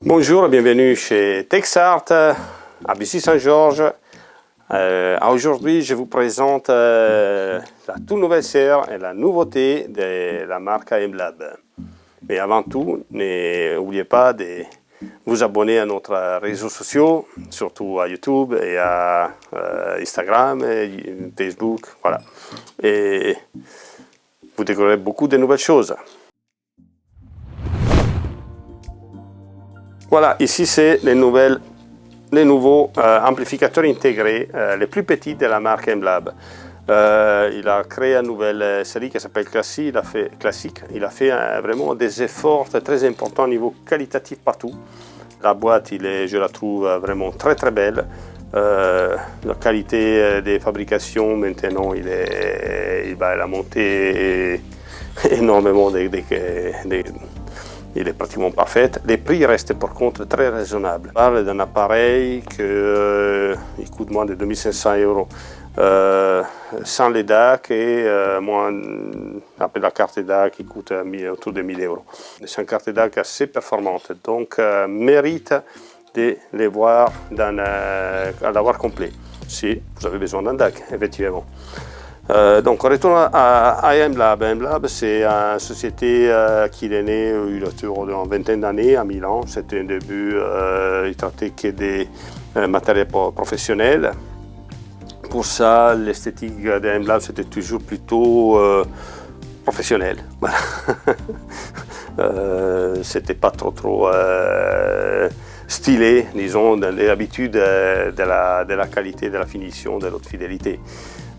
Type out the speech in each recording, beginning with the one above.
Bonjour et bienvenue chez Texart à Bussy-Saint-Georges. Aujourd'hui, je vous présente la toute nouvelle serre et la nouveauté de la marque AM-Lab. Mais avant tout, n'oubliez pas de vous abonner à notre réseaux sociaux, surtout à YouTube et à Instagram et Facebook. Voilà. Et vous découvrirez beaucoup de nouvelles choses. Voilà, ici c'est les nouveaux amplificateurs intégrés, les plus petits de la marque AM-Lab. Il a créé une nouvelle série qui s'appelle Classique. Il a fait vraiment des efforts très importants au niveau qualitatif partout. La boîte, je la trouve vraiment très très belle. La qualité des fabrications maintenant, il a monté énormément. Il est pratiquement parfait. Les prix restent par contre très raisonnables. On parle d'un appareil qui coûte moins de 2500 € sans les DAC et après la carte DAC qui coûte autour de 1000 €. C'est une carte DAC assez performante, donc mérite de les voir à l'avoir complet, si vous avez besoin d'un DAC, effectivement. Donc on retourne à AM-Lab. AM-Lab, c'est une société qui est née, il a autour d'une vingtaine d'années à Milan. C'était un début, il traitait que des matériels professionnels. Pour ça, l'esthétique d'AM-Lab, c'était toujours plutôt professionnel. Voilà. C'était pas trop stylé, disons, dans les habitudes de la qualité, de la finition, de l'haute fidélité.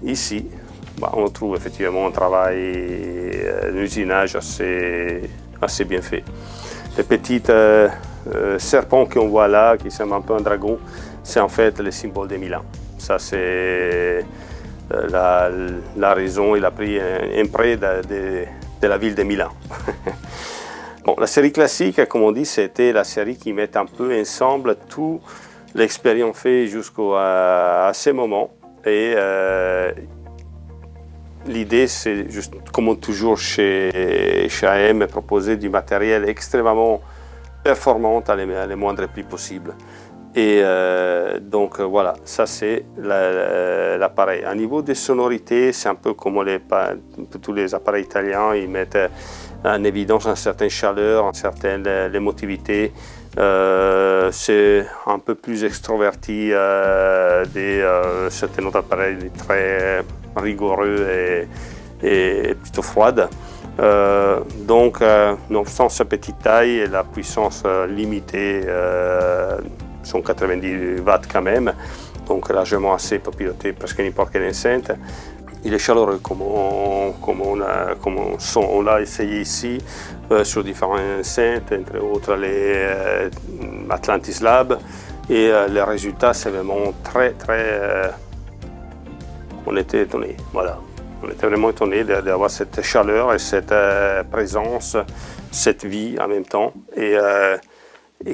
Ici, on trouve effectivement un travail d'usinage assez bien fait. Les petits serpents qu'on voit là, qui semblent un peu un dragon, c'est en fait le symbole de Milan. Ça, c'est la raison, il a pris un prêt de la ville de Milan. Bon, la série classique, comme on dit, c'était la série qui met un peu ensemble toute l'expérience faite jusqu'à ce moment. Et l'idée, c'est juste, comme toujours chez AM, proposer du matériel extrêmement performant à les moindres prix possibles. Et donc voilà, ça c'est l'appareil. À niveau des sonorités, c'est un peu comme tous les appareils italiens, ils mettent en évidence une certaine chaleur, une certaine émotivité. C'est un peu plus extroverti certains autres appareils très rigoureux et plutôt froides. Donc, nonobstant sa petite taille et la puissance limitée, sont 90 watts quand même, donc largement assez pour piloter presque n'importe quelle enceinte. Il est chaleureux comme on l'a essayé ici sur différentes enceintes, entre autres les Atlantis Lab, et le résultat c'est vraiment très on était étonnés, voilà. On était vraiment étonnés d'avoir cette chaleur et cette présence, cette vie en même temps, et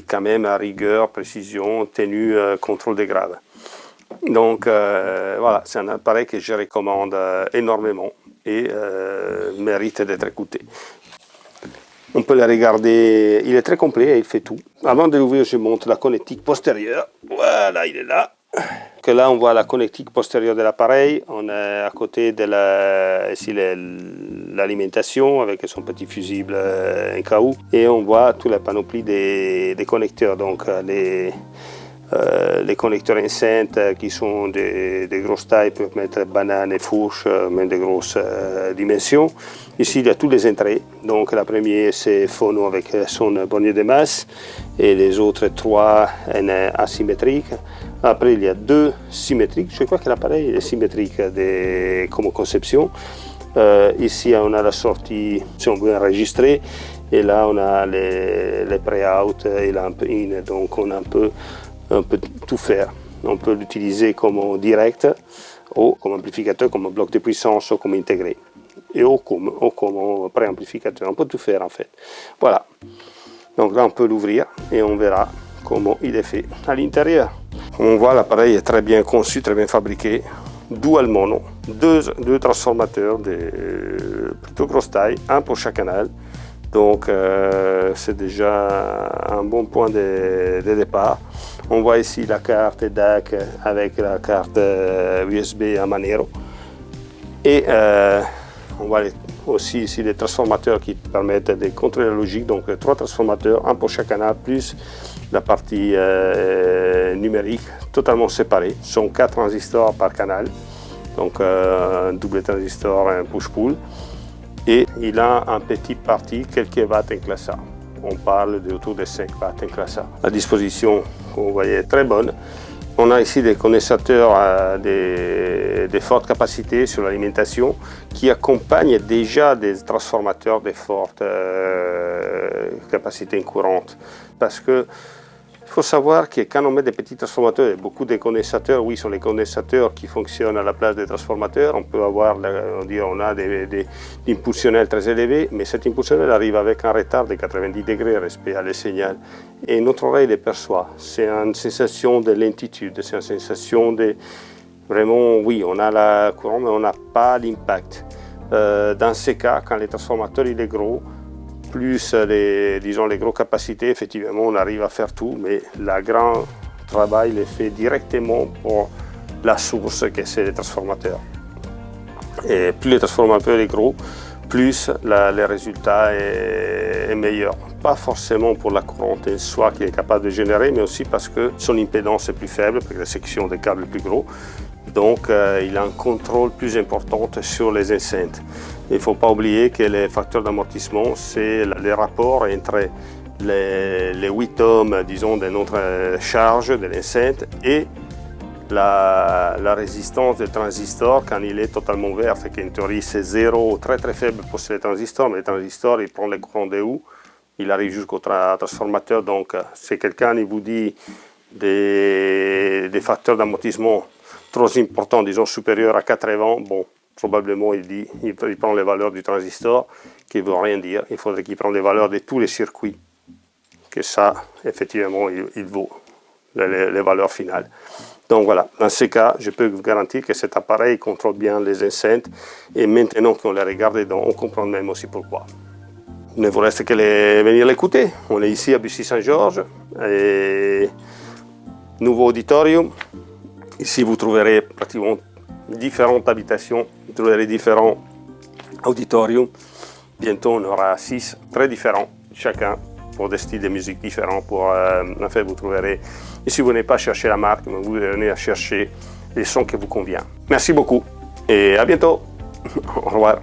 quand même à rigueur, précision, tenue, contrôle des graves. Donc voilà, c'est un appareil que je recommande énormément et mérite d'être écouté. On peut le regarder, il est très complet et il fait tout. Avant de l'ouvrir, je montre la connectique postérieure. Voilà, il est là. Que là, on voit la connectique postérieure de l'appareil. On est à côté de l'alimentation avec son petit fusible en KU. Et on voit toute la panoplie des connecteurs. Donc les connecteurs enceintes qui sont des grosses tailles pour mettre bananes et fourches, même de grosses dimensions. Ici, il y a tous les entrées. Donc la première, c'est phono avec son bornier de masse et les autres trois asymétriques. Après, il y a deux symétriques. Je crois que l'appareil est symétrique comme conception. Ici, on a la sortie, si on veut enregistrer. Et là, on a les pré-out et l'amp-in. Donc, on peut tout faire. On peut l'utiliser comme direct, ou comme amplificateur, comme bloc de puissance, ou comme intégré. Ou comme pré-amplificateur. On peut tout faire en fait. Voilà. Donc là, on peut l'ouvrir et on verra comment il est fait à l'intérieur. On voit l'appareil est très bien conçu, très bien fabriqué. Dual mono, deux transformateurs de plutôt grosse taille, un pour chaque canal. Donc c'est déjà un bon point de départ. On voit ici la carte DAC avec la carte USB à Manero. Et on voit aussi ici les transformateurs qui permettent de contrôler la logique. Donc 3 transformateurs, un pour chaque canal, plus la partie numérique totalement séparée. Ce sont 4 transistors par canal. Donc un double transistor, un push-pull. Et il a un petit parti, quelques watts en classe A. On parle d'autour de 5 watts en classe A. La disposition, vous voyez, est très bonne. On a ici des condensateurs de forte capacité sur l'alimentation qui accompagnent déjà des transformateurs de forte capacité courante. Parce que il faut savoir que quand on met des petits transformateurs et beaucoup de condensateurs, oui, ce sont les condensateurs qui fonctionnent à la place des transformateurs. On peut avoir, on a des impulsionnels très élevés, mais cet impulsionnel arrive avec un retard de 90 degrés respect à le signal. Et notre oreille le perçoit. C'est une sensation de lentitude, c'est une sensation de... Vraiment, oui, on a la courant, mais on n'a pas l'impact. Dans ces cas, quand le transformateur il est gros, plus les grosses capacités, effectivement, on arrive à faire tout, mais le grand travail est fait directement pour la source que c'est les transformateurs. Et plus le transformateur est gros, plus le résultat est meilleur. Pas forcément pour la courante en soi qu'il est capable de générer, mais aussi parce que son impédance est plus faible, parce que la section des câbles est plus gros. Donc il a un contrôle plus important sur les enceintes. Il ne faut pas oublier que les facteurs d'amortissement, c'est le rapport entre les 8 ohms, disons, de notre charge de l'enceinte et la résistance du transistor quand il est totalement vert. Fait qu'en théorie, c'est 0, très très faible pour les transistors, mais le transistor, il prend le courant de où il arrive jusqu'au transformateur. Donc, si quelqu'un vous dit des facteurs d'amortissement trop importants, disons supérieurs à 80, bon, probablement il prend les valeurs du transistor, qui ne veut rien dire. Il faudrait qu'il prenne les valeurs de tous les circuits, que ça, effectivement, il vaut les valeurs finales. Donc voilà, dans ce cas, je peux vous garantir que cet appareil contrôle bien les enceintes, et maintenant qu'on les regarde dedans, on comprend même aussi pourquoi. Il ne vous reste que venir l'écouter. On est ici à Bussy-Saint-Georges, nouveau auditorium. Ici, vous trouverez pratiquement différentes habitations, vous trouverez différents auditoriums. Bientôt, on aura 6 très différents, chacun pour des styles de musique différents. En fait, vous trouverez, et si vous n'avez pas cherché la marque, vous venez à chercher les sons qui vous conviennent. Merci beaucoup et à bientôt. Au revoir.